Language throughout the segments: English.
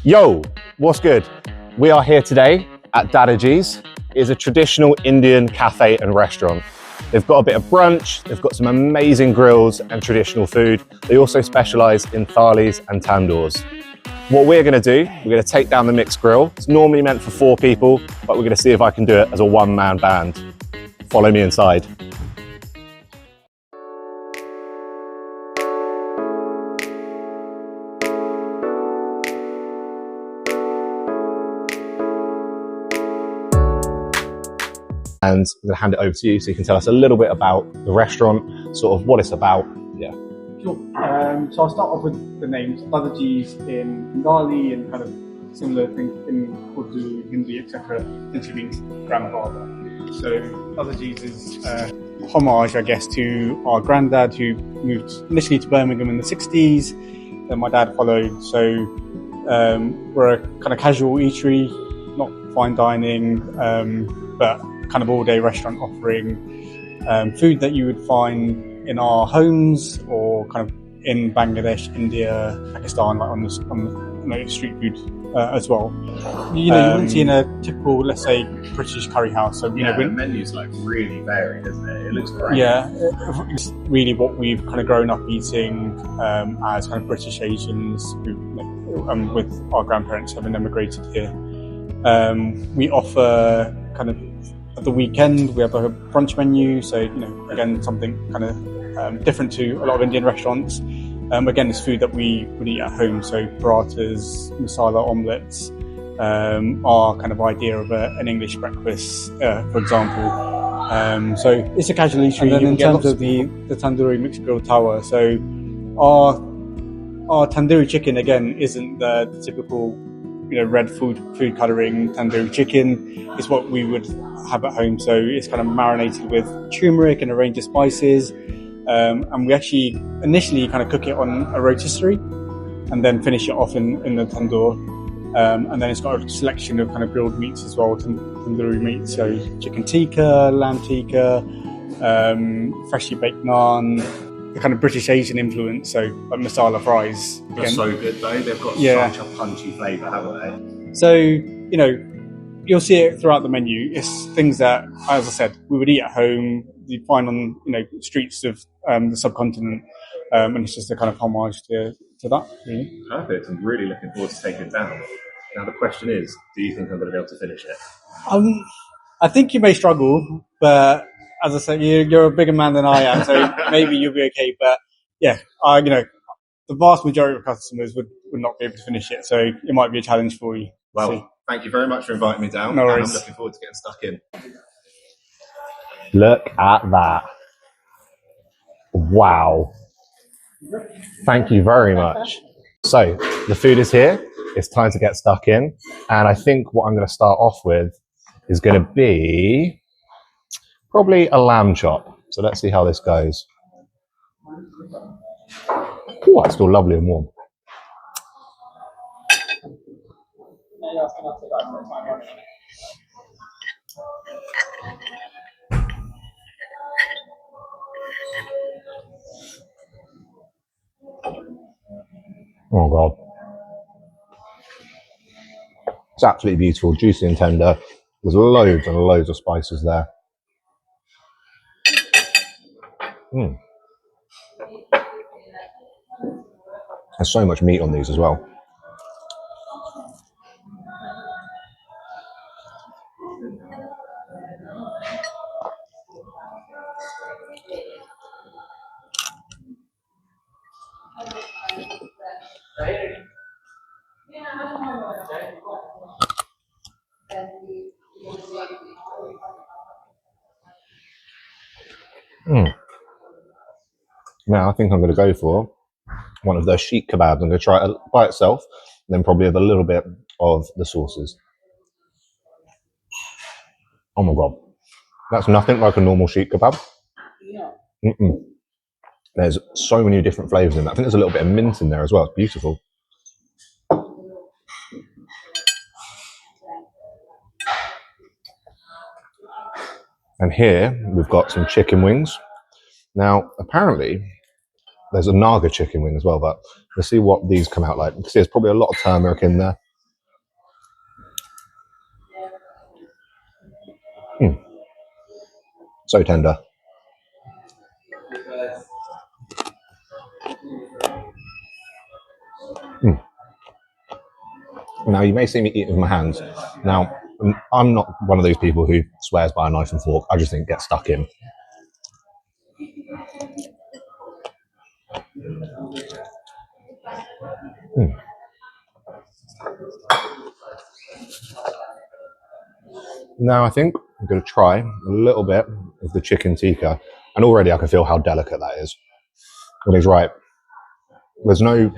Yo, what's good? We are here today at Dadaji's. It's a traditional Indian cafe and restaurant. They've got a bit of brunch, they've got some amazing grills and traditional food. They also specialize in thalis and tandoors. What we're gonna do, we're gonna take down the mixed grill. It's normally meant for 4 people, but we're gonna see if I can do it as a one-man band. Follow me inside. And I'm going to hand it over to you so you can tell us a little bit about the restaurant, sort of what it's about. Yeah. Sure. So I'll start off with the names. Dadaji's in Bengali and kind of similar things in Urdu, Hindi, etc. Essentially means grandfather. So Dadaji's is homage, I guess, to our granddad who moved initially to Birmingham in the 60s. Then my dad followed. So we're a kind of casual eatery, not fine dining, but kind of all-day restaurant offering food that you would find in our homes or kind of in Bangladesh, India, Pakistan, like on the street food as well. You wouldn't see in a typical, let's say, British curry house. So the menu's like really varied, isn't it? It looks great. Yeah, it's really what we've kind of grown up eating as kind of British Asians with our grandparents having emigrated here. We offer kind of at the weekend, we have a brunch menu, so again something kind of different to a lot of Indian restaurants. Again, it's food that we would eat at home, so parathas, masala omelettes, our kind of idea of an English breakfast, for example. So it's a casual eatery. And then in terms of the tandoori mixed grill tawa, so our tandoori chicken again isn't the typical red food colouring tandoori chicken. Is what we would have at home. So it's kind of marinated with turmeric and a range of spices. And we actually initially kind of cook it on a rotisserie and then finish it off in the tandoor. And then it's got a selection of kind of grilled meats as well, tandoori meat. So chicken tikka, lamb tikka, freshly baked naan, the kind of British Asian influence, so like masala fries. They're so good though, they've got such a punchy flavour, haven't they? So, you'll see it throughout the menu. It's things that, as I said, we would eat at home, you'd find on, streets of the subcontinent, and it's just a kind of homage to that, really. Perfect, I'm really looking forward to taking it down. Now the question is, do you think I'm going to be able to finish it? I think you may struggle, but as I said, you're a bigger man than I am, so maybe you'll be okay. But yeah, the vast majority of customers would not be able to finish it, so it might be a challenge for you. Well, thank you very much for inviting me down. No worries. And I'm looking forward to getting stuck in. Look at that. Wow. Thank you very much. So the food is here. It's time to get stuck in. And I think what I'm going to start off with is going to be probably a lamb chop. So let's see how this goes. Oh, it's still lovely and warm. Oh God. It's absolutely beautiful, juicy and tender. There's loads and loads of spices there. There's so much meat on these as well. Now I think I'm going to go for one of those sheep kebabs. I'm going to try it by itself, and then probably with a little bit of the sauces. Oh my God. That's nothing like a normal sheep kebab. There's so many different flavours in that. I think there's a little bit of mint in there as well. It's beautiful. And here we've got some chicken wings. Now, apparently, there's a Naga chicken wing as well, but let's see what these come out like. You can see there's probably a lot of turmeric in there. So tender. Now, you may see me eat with my hands. Now, I'm not one of those people who swears by a knife and fork. I just think it gets stuck in. Now, I think I'm going to try a little bit of the chicken tikka. And already I can feel how delicate that is. And he's right. There's no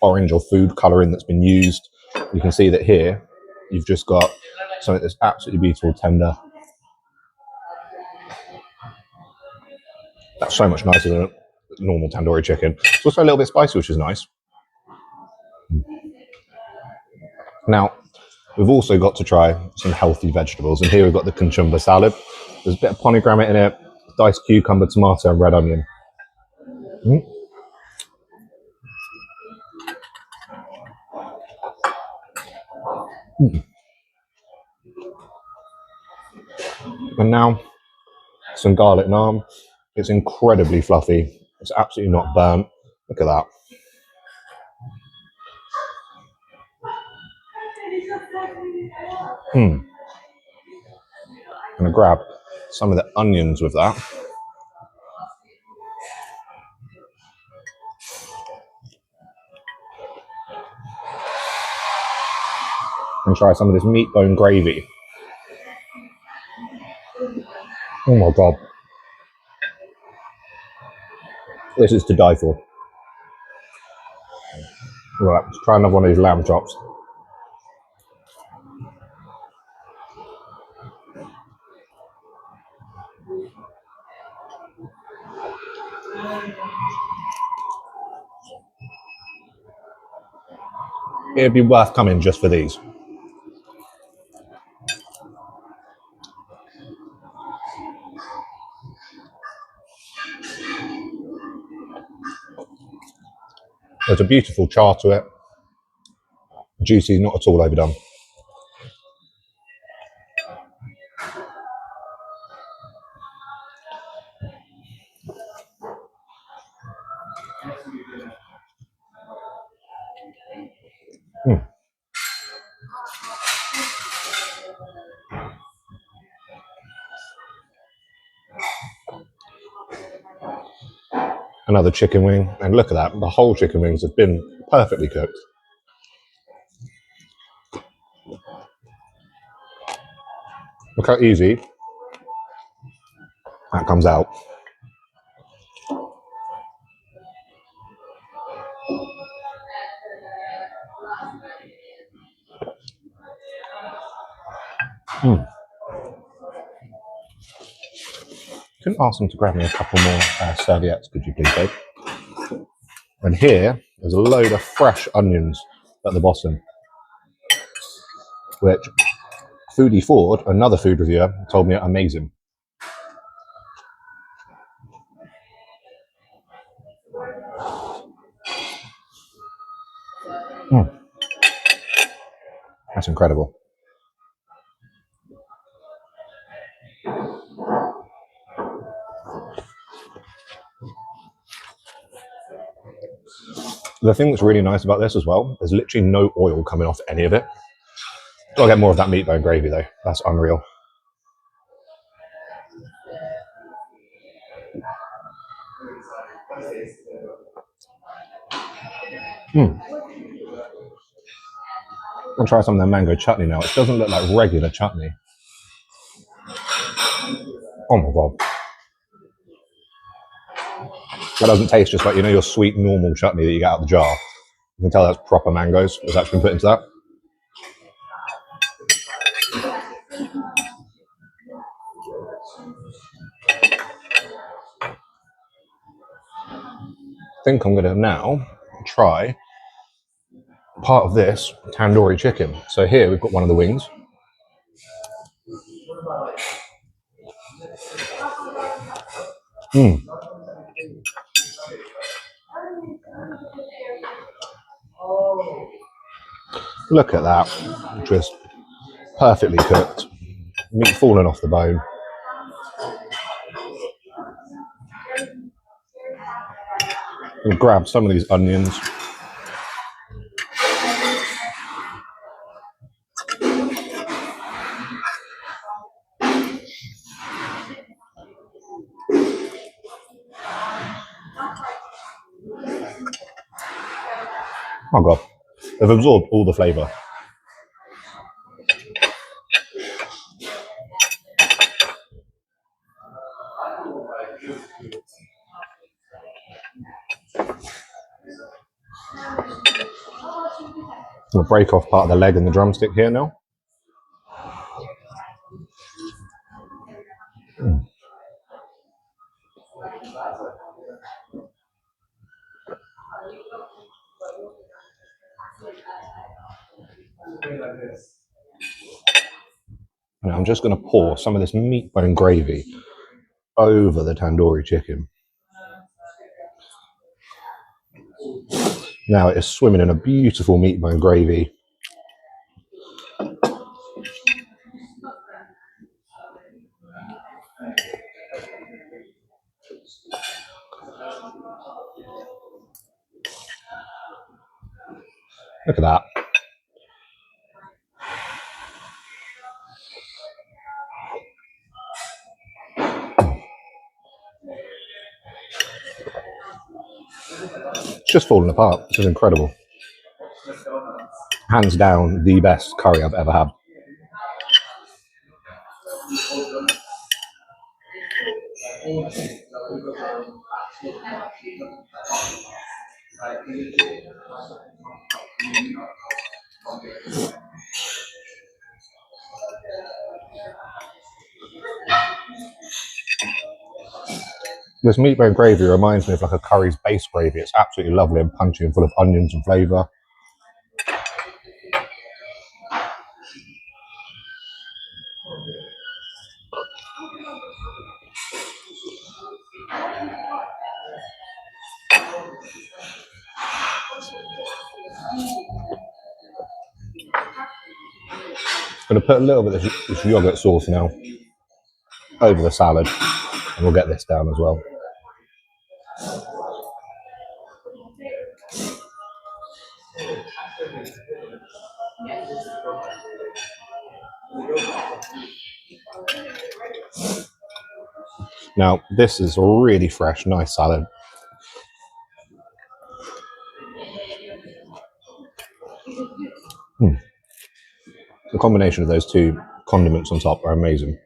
orange or food colouring that's been used. You can see that here you've just got something that's absolutely beautiful, tender. That's so much nicer than normal tandoori chicken. It's also a little bit spicy, which is nice. Now, we've also got to try some healthy vegetables. And here we've got the conchumba salad. There's a bit of pomegranate in it, diced cucumber, tomato, and red onion. And now, some garlic naan. It's incredibly fluffy. It's absolutely not burnt. Look at that. I'm going to grab some of the onions with that. And try some of this meat bone gravy. Oh my God. This is to die for. Right, let's try another one of these lamb chops. It'd be worth coming just for these. There's a beautiful char to it. Juicy, not at all overdone. Another chicken wing, and look at that. The whole chicken wings have been perfectly cooked. Look how easy that comes out. Couldn't ask them to grab me a couple more serviettes, could you please, babe? And here, there's a load of fresh onions at the bottom, which Foodie Ford, another food reviewer, told me are amazing. That's incredible. The thing that's really nice about this as well, there's literally no oil coming off any of it. I'll get more of that meat bone gravy though. That's unreal. I'll try some of their mango chutney now. It doesn't look like regular chutney. Oh my God. That doesn't taste just like, your sweet normal chutney that you get out of the jar. You can tell that's proper mangoes that's actually been put into that. I think I'm going to now try part of this tandoori chicken. So here we've got one of the wings. Look at that, just perfectly cooked. Meat falling off the bone. We'll grab some of these onions. Oh god, they've absorbed all the flavour. We'll break off part of the leg and the drumstick here now. And I'm just going to pour some of this meat bone gravy over the tandoori chicken. Now it is swimming in a beautiful meat bone gravy. Look at that. It's just falling apart. This is incredible. Hands down, the best curry I've ever had. This meat bone gravy reminds me of like a curry's base gravy. It's absolutely lovely and punchy and full of onions and flavour. I'm going to put a little bit of this yogurt sauce now over the salad, and we'll get this down as well. Now, this is a really fresh, nice salad. The combination of those two condiments on top are amazing.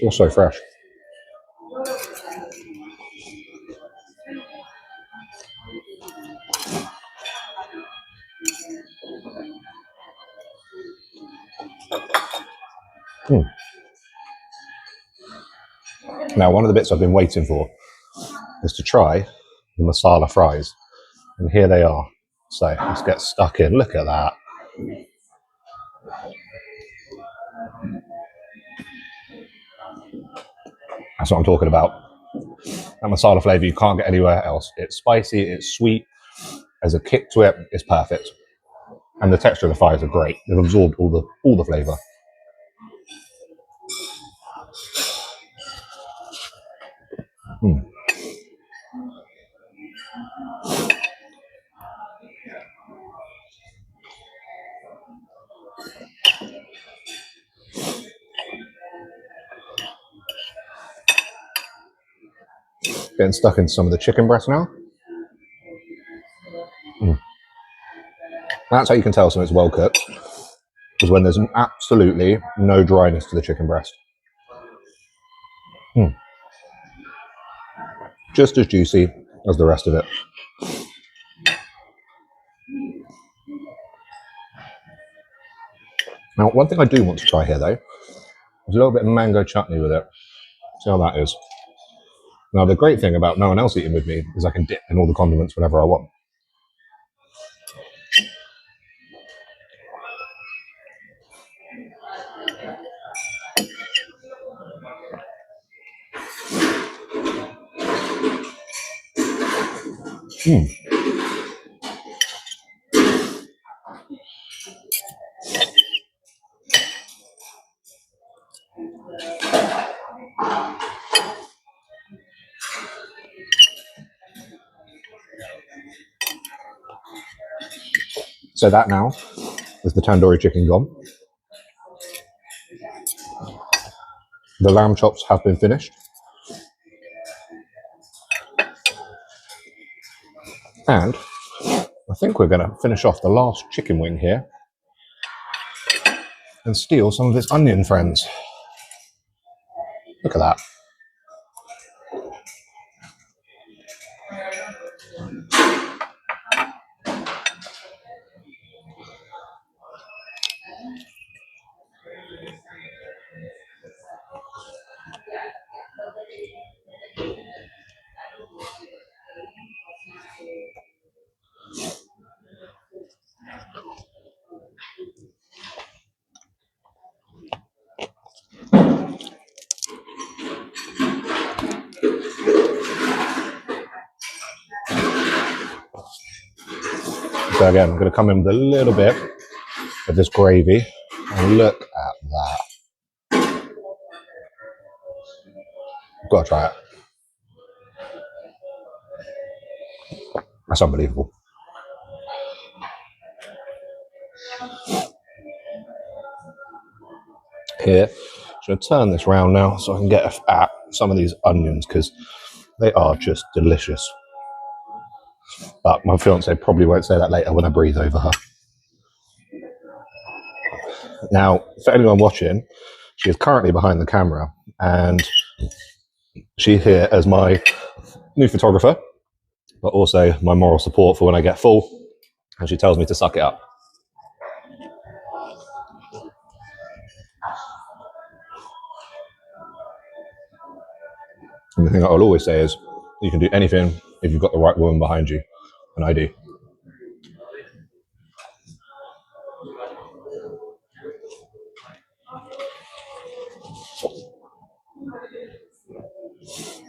Also fresh. Now, one of the bits I've been waiting for is to try the masala fries. And here they are. So let's get stuck in. Look at that. That's what I'm talking about. That masala flavour you can't get anywhere else. It's spicy, it's sweet, there's a kick to it, it's perfect. And the texture of the fries are great. They've absorbed all the flavour. Getting stuck in some of the chicken breast now. That's how you can tell something's well cooked, is when there's absolutely no dryness to the chicken breast. Just as juicy as the rest of it. Now, one thing I do want to try here, though, is a little bit of mango chutney with it. See how that is. Now, the great thing about no one else eating with me is I can dip in all the condiments whenever I want. So that now is the tandoori chicken gone. The lamb chops have been finished. And I think we're going to finish off the last chicken wing here and steal some of its onion friends. Look at that. So again, I'm going to come in with a little bit of this gravy, and look at that. I've got to try it. That's unbelievable. Here, I'm going to turn this round now so I can get at some of these onions because they are just delicious. But my fiance probably won't say that later when I breathe over her. Now, for anyone watching, she is currently behind the camera and she's here as my new photographer, but also my moral support for when I get full, and she tells me to suck it up. And the thing I'll always say is, you can do anything if you've got the right woman behind you, and I do.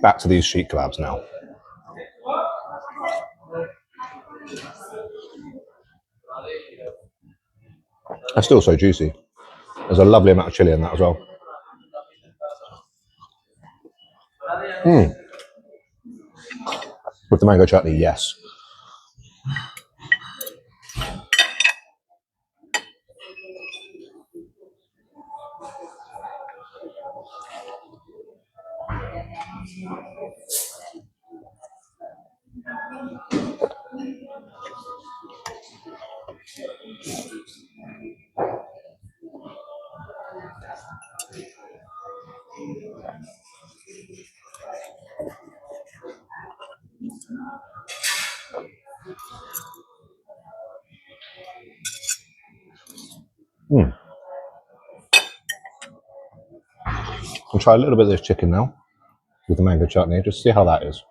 Back to these sheet kebabs now. They're still so juicy. There's a lovely amount of chili in that as well. With the mango chutney, yes. I'll try a little bit of this chicken now with the mango chutney, just see how that is.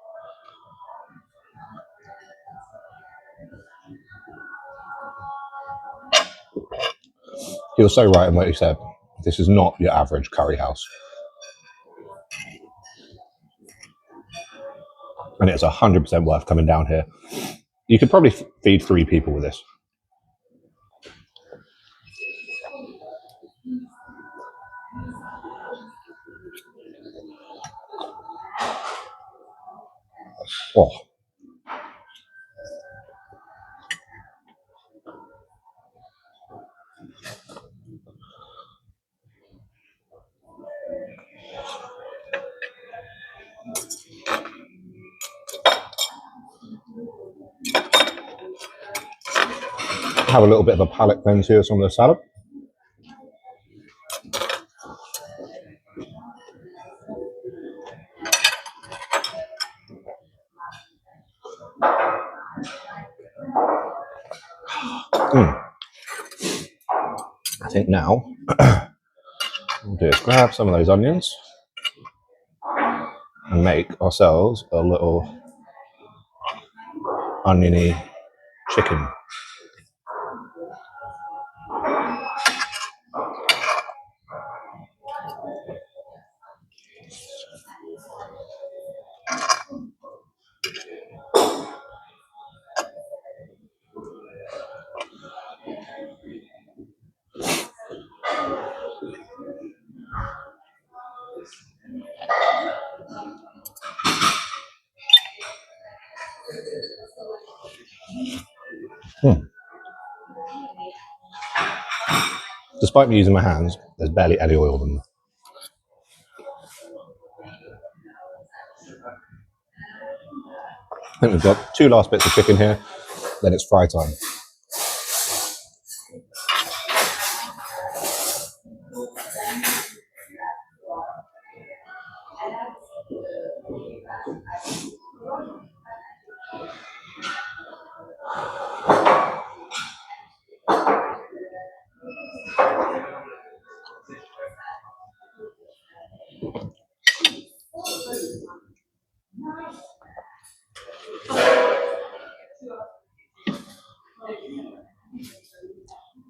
He was so right in what he said. This is not your average curry house. And it's 100% worth coming down here. You could probably feed 3 people with this. Oh. Have a little bit of a palate cleanse here, some of the salad. I think now we'll do is grab some of those onions. and make ourselves a little oniony chicken. Despite me using my hands, there's barely any oil in them. I think we've got 2 last bits of chicken here, then it's fry time.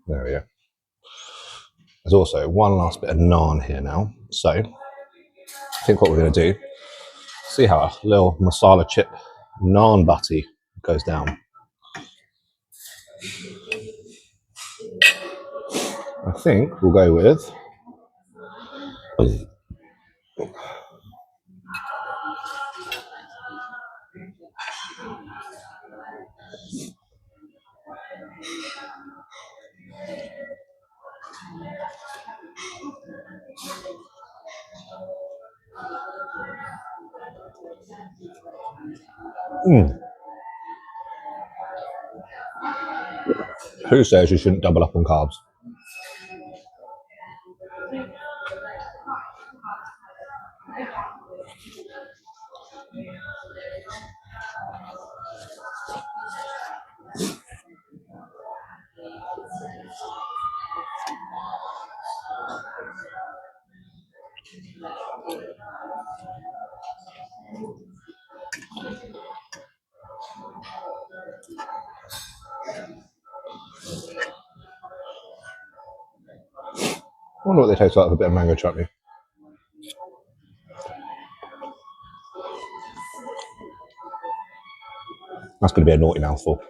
There we go. There's also one last bit of naan here now. So I think what we're going to do, see how a little masala chip naan butty goes down. I think we'll go with who says you shouldn't double up on carbs? I wonder what they taste like with a bit of mango chutney. That's going to be a naughty mouthful.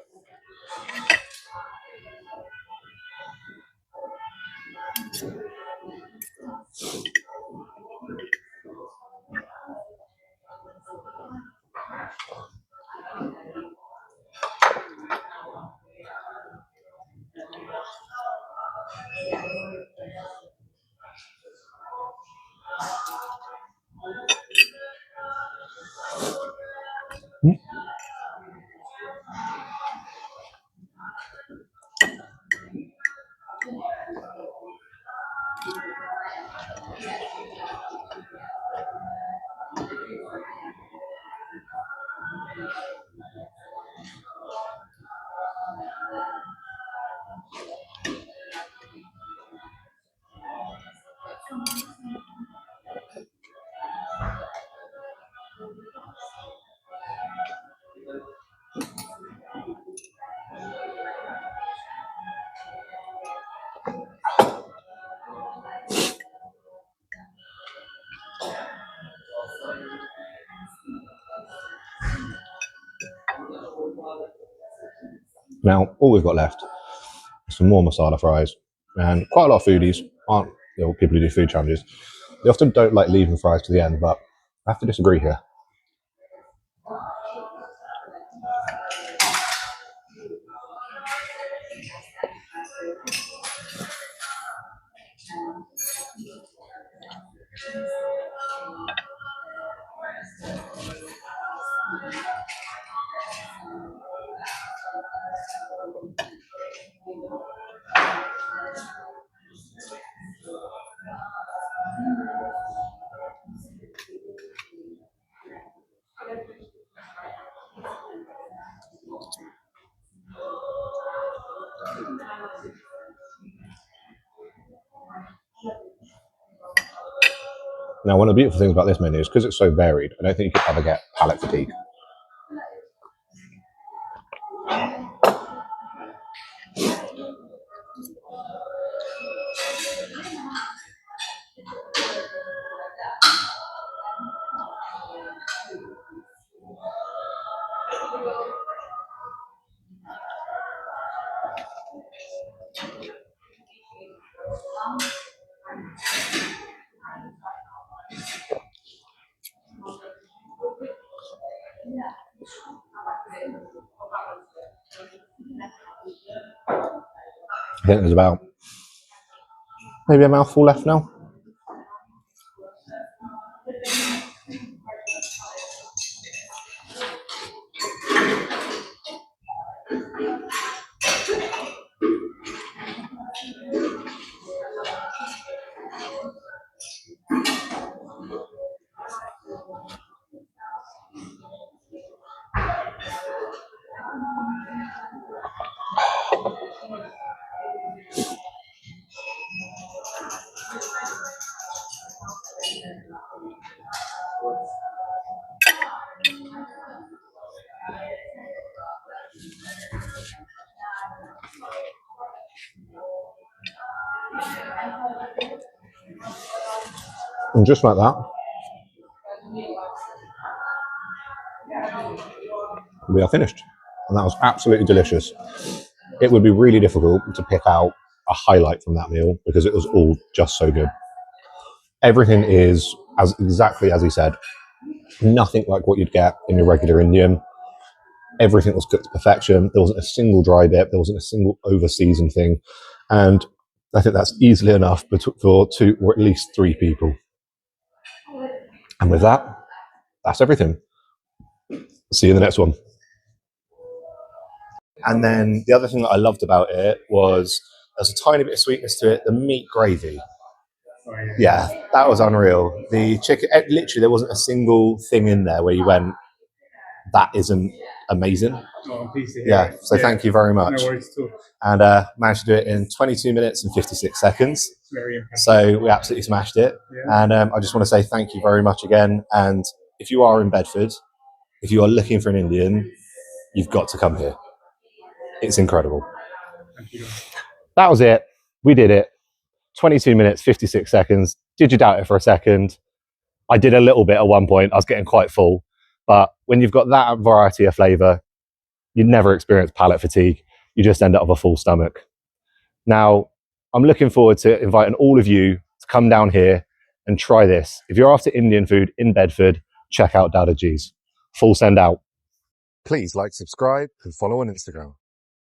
Now, all we've got left is some more masala fries. And quite a lot of foodies aren't, people who do food challenges, they often don't like leaving fries to the end, but I have to disagree here. Now, one of the beautiful things about this menu is because it's so varied, I don't think you could ever get palate fatigue. I think there's about maybe a mouthful left now. And just like that, we are finished. And that was absolutely delicious. It would be really difficult to pick out a highlight from that meal because it was all just so good. Everything is as exactly as he said. Nothing like what you'd get in your regular Indian. Everything was cooked to perfection. There wasn't a single dry bit. There wasn't a single over-seasoned thing. And I think that's easily enough for 2 or at least 3 people. And with that, that's everything. See you in the next one. And then the other thing that I loved about it was there's a tiny bit of sweetness to it. The meat gravy. Yeah, that was unreal. The chicken, literally, there wasn't a single thing in there where you went, that isn't amazing. Yeah, so thank you very much. No worries at all. And managed to do it in 22 minutes and 56 seconds. Very impressive. So we absolutely smashed it. Yeah. And I just want to say thank you very much again. And if you are in Bedford, if you are looking for an Indian, you've got to come here. It's incredible. Thank you. That was it. We did it. 22 minutes, 56 seconds. Did you doubt it for a second? I did a little bit at one point. I was getting quite full. But when you've got that variety of flavour, you never experience palate fatigue. You just end up with a full stomach. Now, I'm looking forward to inviting all of you to come down here and try this. If you're after Indian food in Bedford, check out Dadaji's. Full send out. Please like, subscribe and follow on Instagram.